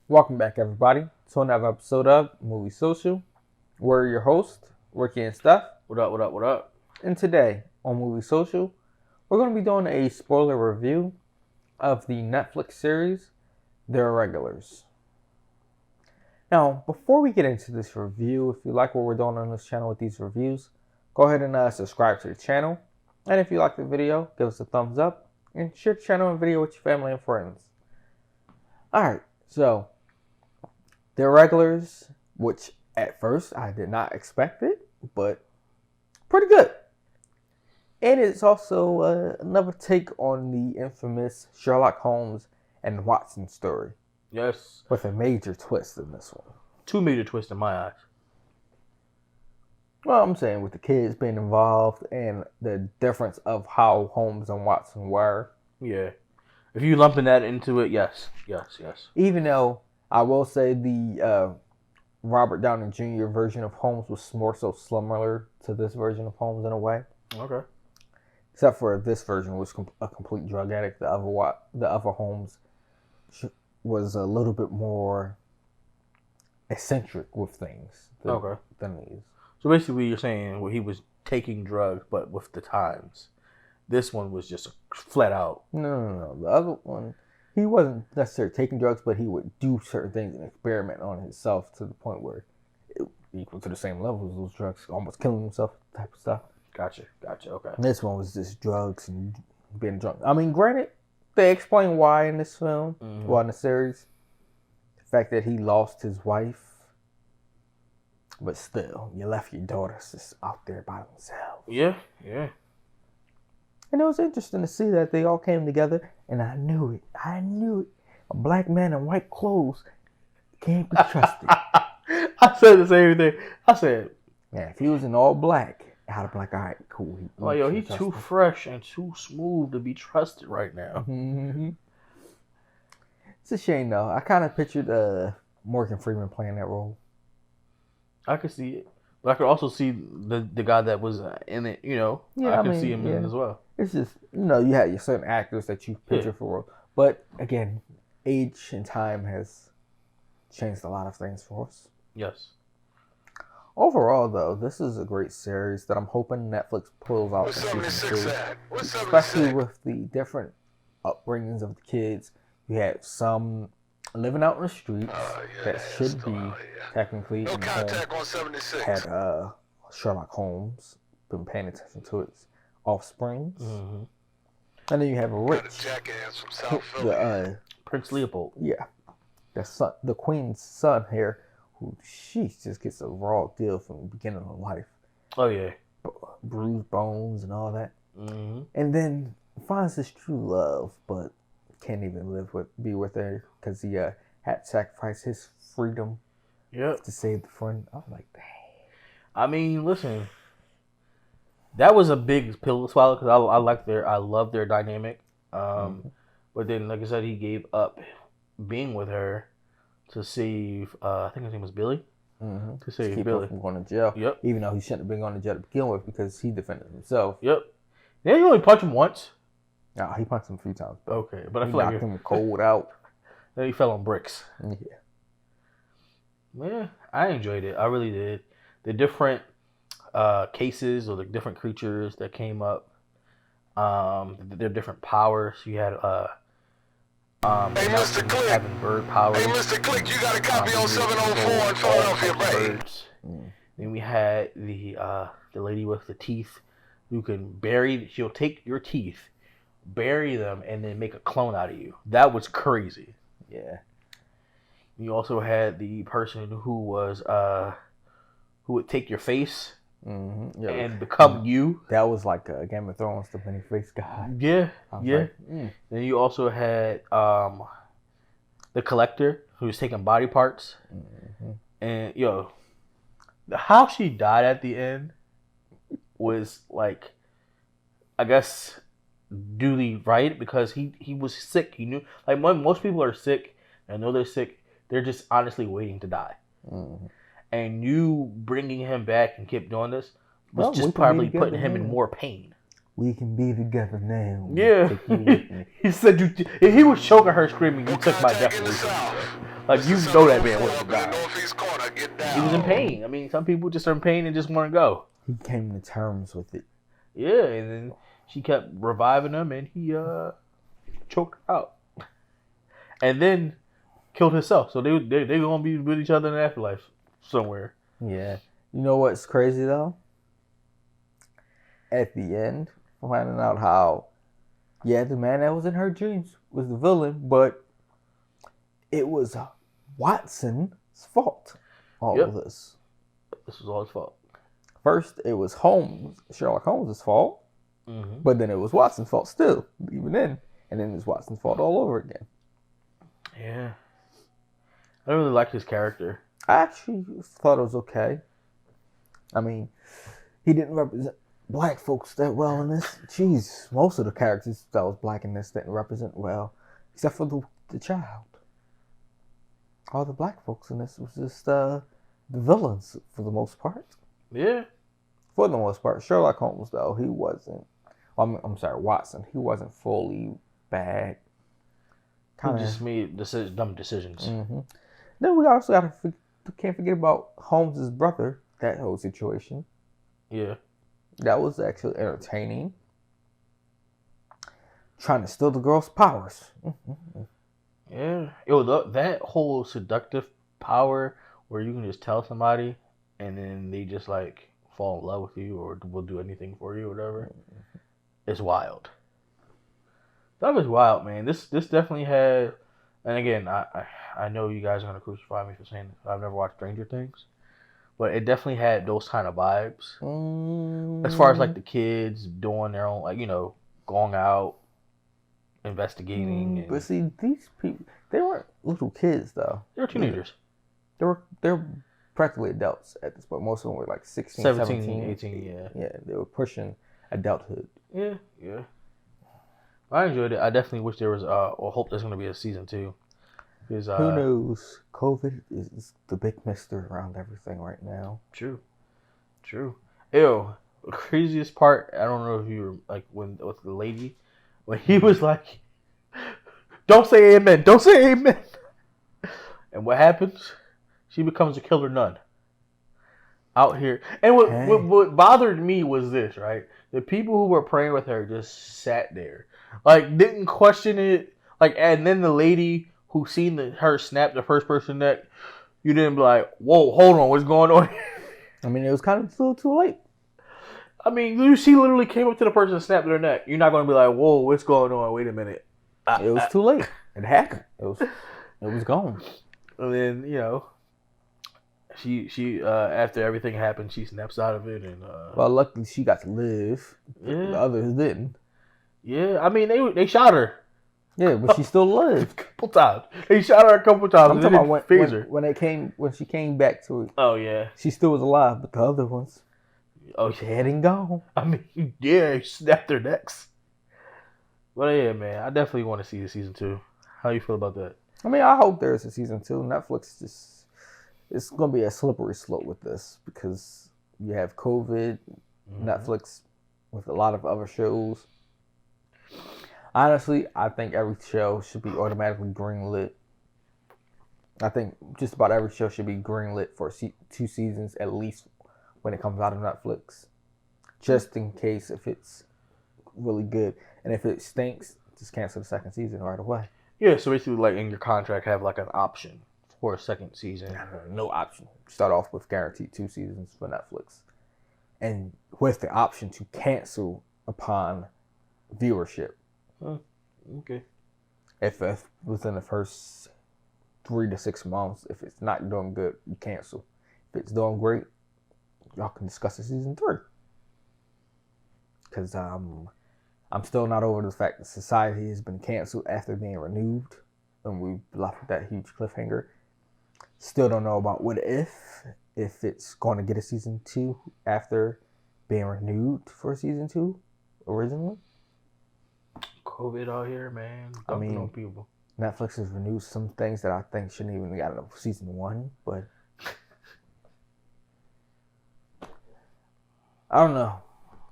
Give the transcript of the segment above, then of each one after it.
Welcome back, everybody, to another episode of Movie Social. We're your hosts, Ricky and Steph. What up, what up, what up? And today on Movie Social, we're going to be doing a spoiler review of the Netflix series, The Irregulars. Now, before we get into this review, if you like what we're doing on this channel with these reviews, go ahead and subscribe to the channel. And if you like the video, give us a thumbs up and share the channel and video with your family and friends. Alright, so The Irregulars, which at first I did not expect it, but pretty good. And it's also another take on the infamous Sherlock Holmes and Watson story. Yes. With a major twist in this one. 2 major twists in my eyes. Well, I'm saying with the kids being involved and the difference of how Holmes and Watson were. Yeah. If you lumping that into it, yes. Even though I will say the Robert Downey Jr. version of Holmes was more so similar to this version of Holmes in a way. Okay. Except for this version was a complete drug addict. The other Holmes was a little bit more eccentric with things than these. So basically you're saying he was taking drugs, but with the times. This one was just flat out. No. The other one, he wasn't necessarily taking drugs, but he would do certain things and experiment on himself to the point where it equal to the same level as those drugs, almost killing himself type of stuff. Gotcha, okay. And this one was just drugs and being drunk. I mean, granted, they explain why in this film, well, in the series. The fact that he lost his wife. But still, you left your daughters just out there by themselves. Yeah. And it was interesting to see that they all came together, and I knew it. A black man in white clothes can't be trusted. I said the same thing. I said, man, if he was in all black, I'd have been like, all right, cool. He's too fresh and too smooth to be trusted right now. Mm-hmm. It's a shame, though. I kind of pictured Morgan Freeman playing that role. I could see it. But I could also see the guy that was in it, Yeah, I can see him in it as well. It's just, you had your certain actors that you picture for role. But, again, age and time has changed a lot of things for us. Yes. Overall, though, this is a great series that I'm hoping Netflix pulls out in season 2. Especially with the different upbringings of the kids. You had some living out in the streets that should be technically in the home. Had Sherlock Holmes been paying attention to its offsprings. Mm-hmm. And then you have a Rich, Prince Leopold. Yeah, the Queen's son here, who she just gets a raw deal from the beginning of life. Oh yeah, bruised bones and all that. Mm-hmm. And then finds his true love, but can't even be with her because he had to sacrifice his freedom to save the friend. I'm like, dang. I mean, listen, that was a big pill to swallow because I love their dynamic. But then, like I said, he gave up being with her to save. I think his name was Billy. Mm-hmm. To save keep Billy him from going to jail. Yep. Even though he shouldn't have been going to jail to begin with because he defended himself. Yep. Then he only punched him once. No, he punched him a few times. Okay, but I feel knocked him cold out. Then he fell on bricks. Yeah. Yeah, I enjoyed it. I really did. The different cases or the different creatures that came up, their different powers. You had having bird powers. Hey, Mr. Click, you got a copy on 704 in Philadelphia, right? Birds. Then we had the lady with the teeth who can she'll take your teeth, bury them, and then make a clone out of you. That was crazy. Yeah. You also had the person who was who would take your face and become you. That was like a Game of Thrones, the many face guy. Yeah. Like, Then you also had the collector who was taking body parts. Mm-hmm. And how she died at the end was like, I guess, duly right because he was sick. He knew, like, when most people are sick and know they're sick, they're just honestly waiting to die. Mm-hmm. And you bringing him back and keep doing this was just probably putting him in more pain. We can be together now. Yeah. Take you with me. He said he was choking her screaming, you took my death away from me, bro. Like, you know that man wasn't gonna die. He was in pain. I mean, some people just are in pain and just want to go. He came to terms with it. Yeah, and then she kept reviving him and he choked her out. And then killed himself. So they're gonna be with each other in the afterlife somewhere. Yeah. You know what's crazy though? At the end, finding out how, yeah, the man that was in her dreams was the villain, but it was Watson's fault. All of this. This was all his fault. First, it was Sherlock Holmes' fault, but then it was Watson's fault still, even then. And then it's Watson's fault all over again. Yeah. I don't really like his character. I actually thought it was okay. I mean, he didn't represent black folks that well in this. Jeez, most of the characters that was black in this didn't represent well, except for the child. All the black folks in this was just the villains for the most part. Yeah. For the most part. Sherlock Holmes, though, he wasn't. I'm sorry, Watson. He wasn't fully bad. He just made dumb decisions. Mm-hmm. Then we also can't forget about Holmes' brother, that whole situation. Yeah. That was actually entertaining. Trying to steal the girl's powers. Yeah. That whole seductive power where you can just tell somebody and then they just like fall in love with you or will do anything for you or whatever. It's wild. That was wild, man. This definitely had, and again, I know you guys are gonna crucify me for saying this. I've never watched Stranger Things, but it definitely had those kind of vibes. As far as like the kids doing their own, like, you know, going out, investigating. But see, these people, they weren't little kids though. They were teenagers. They're practically adults at this point. Most of them were like 16, 17, 18, yeah. Yeah, they were pushing adulthood. Yeah. I enjoyed it. I definitely wish there was, or hope there's going to be a season 2. Because, who knows? COVID is the big mystery around everything right now. True. Ew. The craziest part, I don't know if you were, like, with the lady, when he was like, don't say amen. Don't say amen. And what happens? She becomes a killer nun. Out here. And what bothered me was this, right? The people who were praying with her just sat there. Like, didn't question it. Like, and then the lady who seen her snap the first person neck, you didn't be like, whoa, hold on, what's going on here? I mean, it was kind of still too late. I mean, she literally came up to the person and snapped their neck. You're not going to be like, whoa, what's going on? Wait a minute. It was too late. It happened. It was gone. And then, you know, she after everything happened, she snaps out of it. And well, luckily she got to live. Yeah. The others didn't. Yeah, I mean, they shot her. Yeah, but she still lived. A couple times. They shot her a couple times. I'm talking about when she came back to it. Oh, yeah. She still was alive, but the other ones, she hadn't gone. I mean, yeah, snapped their necks. But yeah, man, I definitely want to see the season 2. How you feel about that? I mean, I hope there's a season 2. Netflix it's going to be a slippery slope with this because you have COVID, Netflix with a lot of other shows. Honestly, I think every show should be automatically greenlit. I think just about every show should be greenlit for 2 seasons at least when it comes out of Netflix. Just in case if it's really good. And if it stinks, just cancel the second season right away. Yeah, so basically like in your contract have like an option for a second season. No option. Start off with guaranteed 2 seasons for Netflix. And with the option to cancel upon viewership. Okay. If within the first 3 to 6 months, if it's not doing good, you cancel. If it's doing great, y'all can discuss the season 3. Because I'm still not over the fact that Society has been canceled after being renewed, and we left with that huge cliffhanger. Still don't know about What If it's going to get a season 2 after being renewed for season 2 originally. COVID out here, man. I mean, on people. Netflix has renewed some things that I think shouldn't even got a season 1, but I don't know.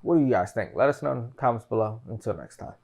What do you guys think? Let us know in the comments below. Until next time.